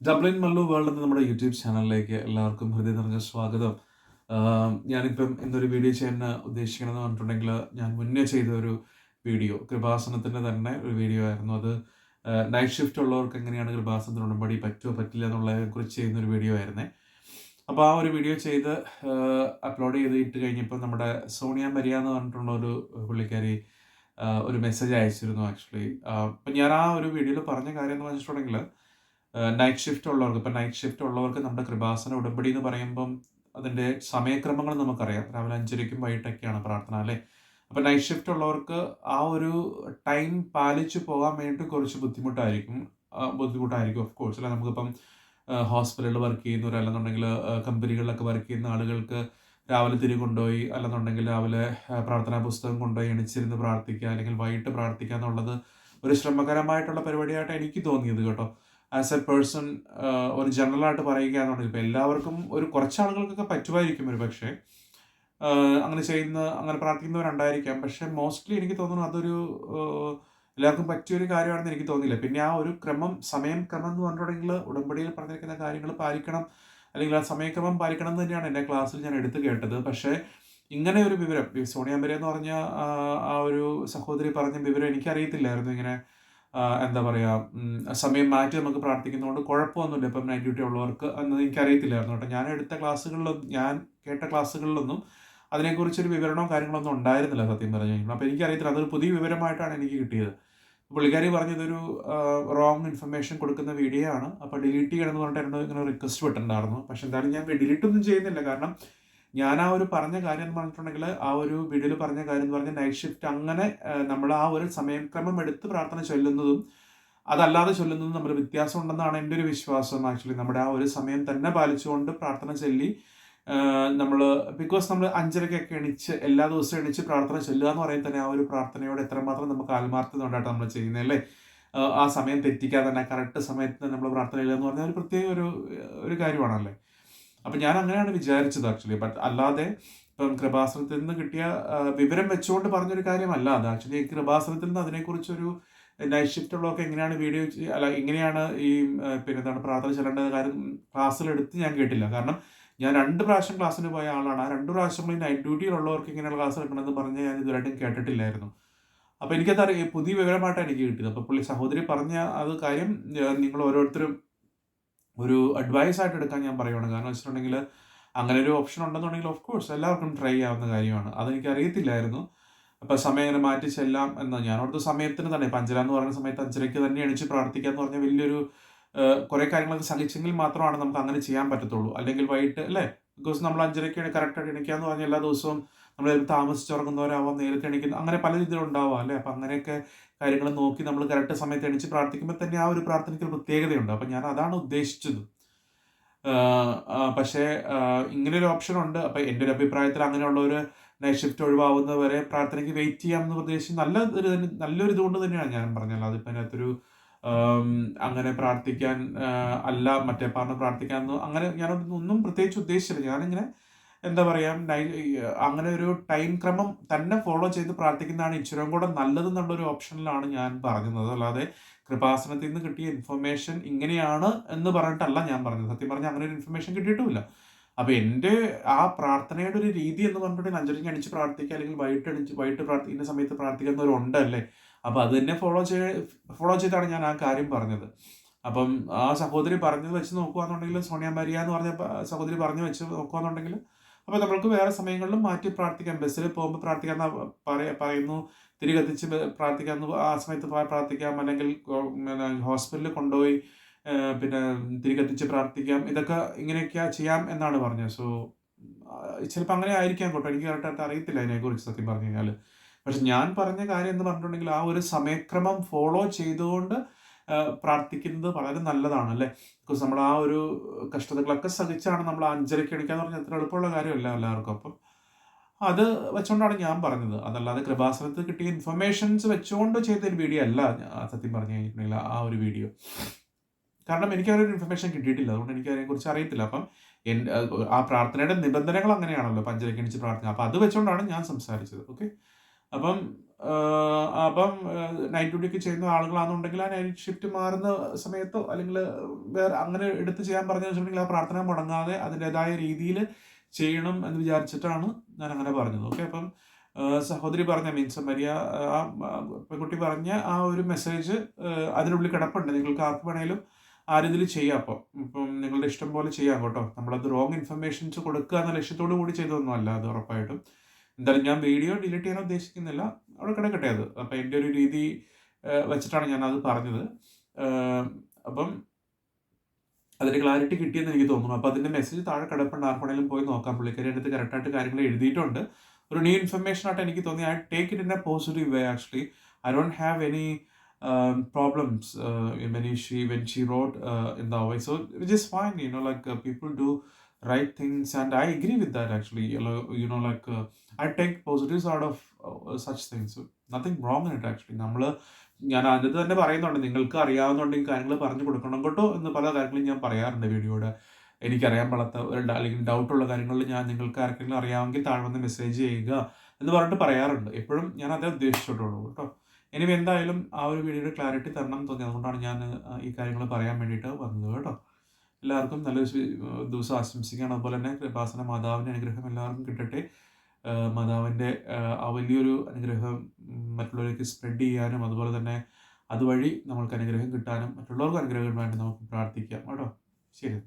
Dublin Mallu world എന്ന നമ്മുടെ YouTube ചാനലിലേക്ക് എല്ലാവർക്കും ഹൃദയം നിറഞ്ഞ സ്വാഗതം. ഞാനിപ്പം ഇന്നൊരു വീഡിയോ ചെയ്യാൻ ഉദ്ദേശിക്കണമെന്ന് പറഞ്ഞിട്ടുണ്ടെങ്കിൽ, ഞാൻ മുന്നേ ചെയ്ത ഒരു വീഡിയോ കൃപാസനത്തിൻ്റെ തന്നെ ഒരു വീഡിയോ ആയിരുന്നു. അത് നൈറ്റ് ഷിഫ്റ്റ് ഉള്ളവർക്ക് എങ്ങനെയാണ് കൃപാസനത്തിന് ഉടമ്പടി പറ്റുമോ പറ്റില്ല എന്നുള്ളതിനെ കുറിച്ച് ചെയ്യുന്നൊരു വീഡിയോ ആയിരുന്നേ. അപ്പോൾ ആ ഒരു വീഡിയോ ചെയ്ത് അപ്ലോഡ് ചെയ്ത് ഇട്ട് കഴിഞ്ഞപ്പോൾ നമ്മുടെ സോണിയ മരിയ എന്ന് പറഞ്ഞിട്ടുള്ള ഒരു പുള്ളിക്കാരി ഒരു മെസ്സേജ് അയച്ചിരുന്നു ആക്ച്വലി. അപ്പം ഞാൻ ആ ഒരു വീഡിയോയിൽ പറഞ്ഞ കാര്യം എന്ന് വെച്ചിട്ടുണ്ടെങ്കിൽ, നൈറ്റ് ഷിഫ്റ്റ് ഉള്ളവർക്ക് ഇപ്പം നൈറ്റ് ഷിഫ്റ്റ് ഉള്ളവർക്ക് നമ്മുടെ കൃപാസന ഉടമ്പടി എന്ന് പറയുമ്പം അതിൻ്റെ സമയക്രമങ്ങൾ നമുക്കറിയാം. രാവിലെ 5:30ക്കും വൈകിട്ടൊക്കെയാണ് പ്രാർത്ഥന അല്ലേ. അപ്പം നൈറ്റ് ഷിഫ്റ്റ് ഉള്ളവർക്ക് ആ ഒരു ടൈം പാലിച്ചു പോകാൻ വേണ്ടി കുറച്ച് ബുദ്ധിമുട്ടായിരിക്കും ഓഫ് കോഴ്സ് അല്ല. നമുക്കിപ്പം ഹോസ്പിറ്റലിൽ വർക്ക് ചെയ്യുന്നവർ അല്ലെന്നുണ്ടെങ്കിൽ കമ്പനികളിലൊക്കെ വർക്ക് ചെയ്യുന്ന ആളുകൾക്ക് രാവിലെ കൊണ്ടുപോയി അല്ലെന്നുണ്ടെങ്കിൽ രാവിലെ പ്രാർത്ഥനാ പുസ്തകം കൊണ്ടുപോയി എണിച്ചിരുന്ന് പ്രാർത്ഥിക്കുക അല്ലെങ്കിൽ വൈകിട്ട് പ്രാർത്ഥിക്കുക എന്നുള്ളത് ഒരു ശ്രമകരമായിട്ടുള്ള പരിപാടിയായിട്ട് എനിക്ക് തോന്നിയത് കേട്ടോ. ആസ് എ പേഴ്സൺ ഒരു ജനറലായിട്ട് പറയുകയാണെന്നുണ്ടെങ്കിൽ ഇപ്പോൾ എല്ലാവർക്കും കുറച്ച് ആളുകൾക്കൊക്കെ പറ്റുമായിരിക്കും ഒരു പക്ഷേ, അങ്ങനെ പ്രാർത്ഥിക്കുന്നവരുണ്ടായിരിക്കാം. പക്ഷേ മോസ്റ്റ്ലി എനിക്ക് തോന്നുന്നു അതൊരു എല്ലാവർക്കും പറ്റിയൊരു കാര്യമാണെന്ന് എനിക്ക് തോന്നിയില്ല. പിന്നെ ആ ഒരു സമയം ക്രമം എന്ന് പറഞ്ഞിട്ടുണ്ടെങ്കിൽ ഉടമ്പടിയിൽ പറഞ്ഞിരിക്കുന്ന കാര്യങ്ങൾ പാലിക്കണം, അല്ലെങ്കിൽ ആ സമയക്രമം പാലിക്കണം എന്ന് തന്നെയാണ് എൻ്റെ ക്ലാസ്സിൽ ഞാൻ എടുത്തു കേട്ടത്. പക്ഷേ ഇങ്ങനെ ഒരു വിവരം ഈ സോണിയ മരിയ എന്ന് പറഞ്ഞ ആ ഒരു സഹോദരി പറഞ്ഞ വിവരം എനിക്കറിയത്തില്ലായിരുന്നു. ഇങ്ങനെ എന്താ പറയുക, സമയം മാറ്റി നമുക്ക് പ്രാർത്ഥിക്കുന്നതുകൊണ്ട് കുഴപ്പമൊന്നുമില്ല ഇപ്പം നൈറ്റ് ഡ്യൂട്ടി ഉള്ളവർക്ക് എന്നത് എനിക്കറിയത്തില്ലായിരുന്നു കേട്ടോ. ഞാൻ കേട്ട ക്ലാസ്സുകളിലൊന്നും അതിനെക്കുറിച്ചൊരു വിവരണമോ കാര്യങ്ങളൊന്നും ഉണ്ടായിരുന്നില്ല സത്യം പറഞ്ഞു കഴിഞ്ഞാൽ. അപ്പോൾ എനിക്കറിയത്തില്ല, അതൊരു പുതിയ വിവരമായിട്ടാണ് എനിക്ക് കിട്ടിയത്. പുള്ളിക്കാരി പറഞ്ഞതൊരു റോങ് ഇൻഫർമേഷൻ കൊടുക്കുന്ന വീഡിയോ ആണ്. അപ്പോൾ ഡിലീറ്റ് ചെയ്യണമെന്ന് പറഞ്ഞിട്ട് എന്നോട് ഇങ്ങനെ റിക്വസ്റ്റ് വിട്ടിട്ടുണ്ടായിരുന്നു. പക്ഷെ എന്തായാലും ഞാൻ ഡിലീറ്റ് ഒന്നും ചെയ്യുന്നില്ല. കാരണം ഞാൻ ആ ഒരു പറഞ്ഞ കാര്യം എന്ന് പറഞ്ഞിട്ടുണ്ടെങ്കിൽ, ആ ഒരു വീഡിയോയിൽ പറഞ്ഞ കാര്യം എന്ന് പറഞ്ഞാൽ നൈറ്റ് ഷിഫ്റ്റ് അങ്ങനെ നമ്മൾ ആ ഒരു സമയക്രമം എടുത്ത് പ്രാർത്ഥന ചൊല്ലുന്നതും അതല്ലാതെ ചൊല്ലുന്നതും തമ്മിൽ വ്യത്യാസം ഉണ്ടെന്നാണ് എൻ്റെ ഒരു വിശ്വാസം. ആക്ച്വലി നമ്മുടെ ആ ഒരു സമയം തന്നെ പാലിച്ചുകൊണ്ട് പ്രാർത്ഥന ചൊല്ലി നമ്മൾ ബിക്കോസ് നമ്മൾ 5:30ക്കൊക്കെ എണിച്ച് എല്ലാ ദിവസവും എണിച്ച് പ്രാർത്ഥന ചൊല്ലുക എന്ന് പറയുന്നത് തന്നെ ആ ഒരു പ്രാർത്ഥനയോട് എത്രമാത്രം നമുക്ക് ആത്മാർത്ഥത കൊണ്ടായിട്ട് നമ്മൾ ചെയ്യുന്നത് അല്ലേ. ആ സമയം തെറ്റിക്കാതെ തന്നെ കറക്റ്റ് സമയത്ത് നമ്മൾ പ്രാർത്ഥന ചൊല്ലുക എന്ന് പറഞ്ഞാൽ ഒരു പ്രത്യേക ഒരു കാര്യമാണല്ലേ. അപ്പം ഞാൻ അങ്ങനെയാണ് വിചാരിച്ചത് ആക്ച്വലി. ബട്ട് അല്ലാതെ ഇപ്പം കൃപാസനത്തിൽ നിന്ന് കിട്ടിയ വിവരം വെച്ചുകൊണ്ട് പറഞ്ഞൊരു കാര്യമല്ല അത്. ആക്ച്വലി കൃപാസനത്തിൽ നിന്ന് അതിനെക്കുറിച്ചൊരു നൈറ്റ് ഷിഫ്റ്റ് ഉള്ളതൊക്കെ എങ്ങനെയാണ് അല്ല എങ്ങനെയാണ് ഈ പിന്നെ എന്താണ് പ്രാർത്ഥന ചെല്ലേണ്ട കാര്യം ക്ലാസ്സിലെടുത്ത് ഞാൻ കേട്ടില്ല. കാരണം ഞാൻ 2 പ്രാവശ്യം ക്ലാസ്സിന് പോയ ആളാണ്. ആ 2 പ്രാവശ്യങ്ങളിൽ നൈറ്റ് ഡ്യൂട്ടിയിലുള്ളവർക്ക് ഇങ്ങനെയുള്ള ക്ലാസ് എടുക്കണമെന്ന് പറഞ്ഞ് ഞാൻ ഇതുവരെയായിട്ടും കേട്ടിട്ടില്ലായിരുന്നു. അപ്പോൾ എനിക്കത് പുതിയ വിവരമായിട്ടാണ് എനിക്ക് കിട്ടിയത്. അപ്പോൾ പുള്ളി സഹോദരി പറഞ്ഞ അത് കാര്യം നിങ്ങൾ ഓരോരുത്തരും ഒരു അഡ്വൈസ് ആയിട്ട് എടുക്കാൻ ഞാൻ പറയുവാണ്. കാരണം വെച്ചിട്ടുണ്ടെങ്കിൽ, അങ്ങനെ ഒരു ഓപ്ഷൻ ഉണ്ടെന്നുണ്ടെങ്കിൽ ഓഫ് കോഴ്സ് എല്ലാവർക്കും ട്രൈ ചെയ്യാവുന്ന കാര്യമാണ്. അതെനിക്ക് അറിയത്തില്ലായിരുന്നു. അപ്പോൾ സമയം ഇങ്ങനെ മാറ്റി ചെല്ലാം എന്ന് ഞാനോടത്ത് സമയത്തിന് തന്നെ ഇപ്പം 5:30 എന്ന് പറയുന്ന സമയത്ത് 5:30ക്ക് തന്നെ എണിച്ച് പ്രാർത്ഥിക്കുക എന്ന് പറഞ്ഞാൽ വലിയൊരു കുറേ കാര്യങ്ങളൊക്കെ സഹിച്ചെങ്കിൽ മാത്രമാണ് നമുക്ക് അങ്ങനെ ചെയ്യാൻ പറ്റത്തുള്ളൂ. അല്ലെങ്കിൽ വൈകിട്ട് അല്ലേ, ബിക്കോസ് നമ്മൾ 5:30ക്ക് കറക്റ്റായിട്ട് എണിക്കുക എന്ന് പറഞ്ഞാൽ എല്ലാ ദിവസവും നമ്മൾ താമസിച്ചുറങ്ങുന്നവരാവാം, നേരത്തെ എണിക്കുന്ന അങ്ങനെ പല രീതിയിലുണ്ടാവാം അല്ലേ. അപ്പം അങ്ങനെയൊക്കെ കാര്യങ്ങൾ നോക്കി നമ്മൾ കറക്റ്റ് സമയത്ത് എണിച്ച് പ്രാർത്ഥിക്കുമ്പോൾ തന്നെ ആ ഒരു പ്രാർത്ഥനയ്ക്ക് ഒരു പ്രത്യേകതയുണ്ട്. അപ്പം ഞാൻ അതാണ് ഉദ്ദേശിച്ചത്. പക്ഷേ ഇങ്ങനൊരു ഓപ്ഷൻ ഉണ്ട്. അപ്പം എൻ്റെ ഒരു അഭിപ്രായത്തിൽ അങ്ങനെയുള്ളൊരു നൈറ്റ് ഷിഫ്റ്റ് ഒഴിവാകുന്നവരെ പ്രാർത്ഥനയ്ക്ക് വെയിറ്റ് ചെയ്യാമെന്ന് ഉദ്ദേശിച്ച് നല്ലൊരു ഇതുകൊണ്ട് തന്നെയാണ് ഞാൻ പറഞ്ഞത്. അതിപ്പോൾ അതിനകത്തൊരു അങ്ങനെ പ്രാർത്ഥിക്കാൻ അല്ല മറ്റേ പറഞ്ഞ് പ്രാർത്ഥിക്കാമെന്ന് അങ്ങനെ ഞാനൊന്നും പ്രത്യേകിച്ച് ഉദ്ദേശിച്ചില്ല. ഞാനിങ്ങനെ എന്താ പറയുക, അങ്ങനെ ഒരു ടൈം ക്രമം തന്നെ ഫോളോ ചെയ്ത് പ്രാർത്ഥിക്കുന്നതാണ് ഇച്ചിരി കൂടെ നല്ലതെന്നുള്ളൊരു ഓപ്ഷനിലാണ് ഞാൻ പറഞ്ഞത്. അല്ലാതെ കൃപാസനത്തിൽ നിന്ന് കിട്ടിയ ഇൻഫർമേഷൻ ഇങ്ങനെയാണ് എന്ന് പറഞ്ഞിട്ടല്ല ഞാൻ പറഞ്ഞത്. സത്യം പറഞ്ഞാൽ അങ്ങനെ ഒരു ഇൻഫർമേഷൻ കിട്ടിയിട്ടുമില്ല. അപ്പോൾ എൻ്റെ ആ പ്രാർത്ഥനയുടെ ഒരു രീതി എന്ന് പറഞ്ഞിട്ടുണ്ടെങ്കിൽ 5:30ക്ക് എണിച്ച് പ്രാർത്ഥിക്കുക അല്ലെങ്കിൽ വൈകിട്ട് പ്രാർത്ഥിക്കുന്ന സമയത്ത് പ്രാർത്ഥിക്കുന്നവരുണ്ടല്ലേ. അപ്പോൾ അത് തന്നെ ഫോളോ ചെയ്താണ് ഞാൻ ആ കാര്യം പറഞ്ഞത്. അപ്പം ആ സഹോദരി പറഞ്ഞത് വെച്ച് നോക്കുകയാണെന്നുണ്ടെങ്കിൽ, സോണിയ മരിയ എന്ന് പറഞ്ഞ സഹോദരി പറഞ്ഞു വെച്ച് നോക്കുകയാണെന്നുണ്ടെങ്കിൽ, അപ്പോൾ നമ്മൾക്ക് വേറെ സമയങ്ങളിലും മാറ്റി പ്രാർത്ഥിക്കാം. ബസ്സിൽ പോകുമ്പോൾ പ്രാർത്ഥിക്കാമെന്ന് പറയുന്നു, കത്തിച്ച് പ്രാർത്ഥിക്കാമെന്ന് ആ സമയത്ത് പ്രാർത്ഥിക്കാം. അല്ലെങ്കിൽ ഹോസ്പിറ്റലിൽ കൊണ്ടുപോയി പിന്നെ കത്തിച്ച് പ്രാർത്ഥിക്കാം. ഇതൊക്കെ ഇങ്ങനെയൊക്കെ ചെയ്യാം എന്നാണ് പറഞ്ഞത്. സോ ചിലപ്പോൾ അങ്ങനെ ആയിരിക്കാം കേട്ടോ. എനിക്ക് കറക്റ്റായിട്ട് അറിയത്തില്ല അതിനെക്കുറിച്ച് സത്യം പറഞ്ഞു കഴിഞ്ഞാൽ. പക്ഷെ ഞാൻ പറഞ്ഞ കാര്യം എന്ന് പറഞ്ഞിട്ടുണ്ടെങ്കിൽ, ആ ഒരു സമയക്രമം ഫോളോ ചെയ്തുകൊണ്ട് പ്രാർത്ഥിക്കുന്നത് വളരെ നല്ലതാണ് അല്ലേ. ബിക്കോസ് നമ്മൾ ആ ഒരു കഷ്ടതകളൊക്കെ സഹിച്ചാണ് നമ്മൾ 5:30ക്ക് എണിക്കാന്ന് പറഞ്ഞാൽ അത്ര എളുപ്പമുള്ള കാര്യമല്ല എല്ലാവർക്കും. അപ്പം അത് വെച്ചുകൊണ്ടാണ് ഞാൻ പറഞ്ഞത്. അതല്ലാതെ കൃപാസനത്തിൽ കിട്ടിയ ഇൻഫർമേഷൻസ് വെച്ചുകൊണ്ട് ചെയ്തൊരു വീഡിയോ അല്ല സത്യം പറഞ്ഞു കഴിഞ്ഞിട്ടുണ്ടെങ്കിൽ ആ ഒരു വീഡിയോ. കാരണം എനിക്ക് ഒരു ഇൻഫർമേഷൻ കിട്ടിയിട്ടില്ല. അതുകൊണ്ട് എനിക്ക് അതിനെക്കുറിച്ച് അറിയത്തില്ല. അപ്പം ആ പ്രാർത്ഥനയുടെ നിബന്ധനകൾ അങ്ങനെയാണല്ലോ. 5:30ക്ക് എണിച്ച് പ്രാർത്ഥന. അപ്പം അത് വെച്ചുകൊണ്ടാണ് ഞാൻ സംസാരിച്ചത്. ഓക്കെ. അപ്പം നൈറ്റ് ഡ്യൂട്ടിയൊക്കെ ചെയ്യുന്ന ആളുകളാണെന്നുണ്ടെങ്കിൽ ആ നൈറ്റ് ഷിഫ്റ്റ് മാറുന്ന സമയത്തോ അല്ലെങ്കിൽ വേറെ അങ്ങനെ എടുത്ത് ചെയ്യാൻ പറഞ്ഞു വെച്ചിട്ടുണ്ടെങ്കിൽ ആ പ്രാർത്ഥന മുടങ്ങാതെ അതിൻ്റെതായ രീതിയിൽ ചെയ്യണം എന്ന് വിചാരിച്ചിട്ടാണ് ഞാൻ അങ്ങനെ പറഞ്ഞത്. ഓക്കെ. അപ്പം സഹോദരി പറഞ്ഞ മീൻസ് മരിയ, ആ പെൺകുട്ടി പറഞ്ഞ ആ ഒരു മെസ്സേജ് അതിനുള്ളിൽ കിടപ്പുണ്ട്. നിങ്ങൾക്ക് ആർക്ക് വേണേലും ആ രീതിയിൽ ചെയ്യാം. ഇപ്പം നിങ്ങളുടെ ഇഷ്ടം പോലെ ചെയ്യാം കേട്ടോ. നമ്മളത് റോങ് ഇൻഫർമേഷൻസ് കൊടുക്കുക എന്ന ലക്ഷ്യത്തോടു കൂടി ചെയ്തതൊന്നും അല്ല അത്, ഉറപ്പായിട്ടും. എന്തായാലും ഞാൻ വീഡിയോ ഡിലീറ്റ് ചെയ്യാൻ ഉദ്ദേശിക്കുന്നില്ല, അവിടെ കിടക്കട്ടെ അത്. അപ്പം എൻ്റെ ഒരു രീതി വെച്ചിട്ടാണ് ഞാൻ അത് പറഞ്ഞത്. അപ്പം അതിൻ്റെ ക്ലാരിറ്റി കിട്ടിയെന്ന് എനിക്ക് തോന്നുന്നു. അപ്പോൾ അതിൻ്റെ മെസ്സേജ് താഴെ കിടപ്പുണ്ട്, ആർക്കാണെങ്കിലും പോയി നോക്കാം. പുള്ളിക്കാരി അടുത്ത് കറക്റ്റായിട്ട് കാര്യങ്ങൾ എഴുതിയിട്ടുണ്ട്. ഒരു ന്യൂ ഇൻഫർമേഷൻ ആയിട്ട് എനിക്ക് തോന്നി. I take it in A positive way actually. I don't have any problems when she wrote in the way. So which is fine, like people do right things, and I agree with that actually. Like I take positives out of such things. So nothing wrong in it actually. ഞാൻ അതിനകത്ത് തന്നെ പറയുന്നുണ്ട്, നിങ്ങൾക്ക് അറിയാവുന്നുണ്ടെങ്കിൽ കാര്യങ്ങൾ പറഞ്ഞു കൊടുക്കണം കേട്ടോ എന്ന് പല കാര്യങ്ങളും ഞാൻ പറയാറുണ്ട് വീഡിയോയുടെ. എനിക്കറിയാൻ പാടാത്ത അല്ലെങ്കിൽ ഡൗട്ടുള്ള കാര്യങ്ങളിൽ ഞാൻ നിങ്ങൾക്ക് ആർക്കെങ്കിലും അറിയാമെങ്കിൽ താഴെ വന്ന് മെസ്സേജ് ചെയ്യുക എന്ന് പറഞ്ഞിട്ട് പറയാറുണ്ട്. എപ്പോഴും ഞാൻ അതേ ഉദ്ദേശിച്ചിട്ടുള്ളൂ കേട്ടോ. ഇനി എന്തായാലും ആ ഒരു വീഡിയോയുടെ ക്ലാരിറ്റി തരണം എന്ന് തോന്നി, അതുകൊണ്ടാണ് ഞാൻ ഈ കാര്യങ്ങൾ പറയാൻ വേണ്ടിയിട്ട് വന്നത് കേട്ടോ. എല്ലാവർക്കും നല്ലൊരു ദിവസം ആശംസിക്കുകയാണ്. അതുപോലെ തന്നെ കൃപാസന മാതാവിൻ്റെ അനുഗ്രഹം എല്ലാവർക്കും കിട്ടട്ടെ. മാതാവിൻ്റെ ആ വലിയൊരു അനുഗ്രഹം മറ്റുള്ളവർക്ക് സ്പ്രെഡ് ചെയ്യാനും, അതുപോലെ തന്നെ അതുവഴി നമ്മൾക്ക് അനുഗ്രഹം കിട്ടാനും, മറ്റുള്ളവർക്ക് അനുഗ്രഹം വേണ്ടി നമുക്ക് പ്രാർത്ഥിക്കാം കേട്ടോ. ശരി.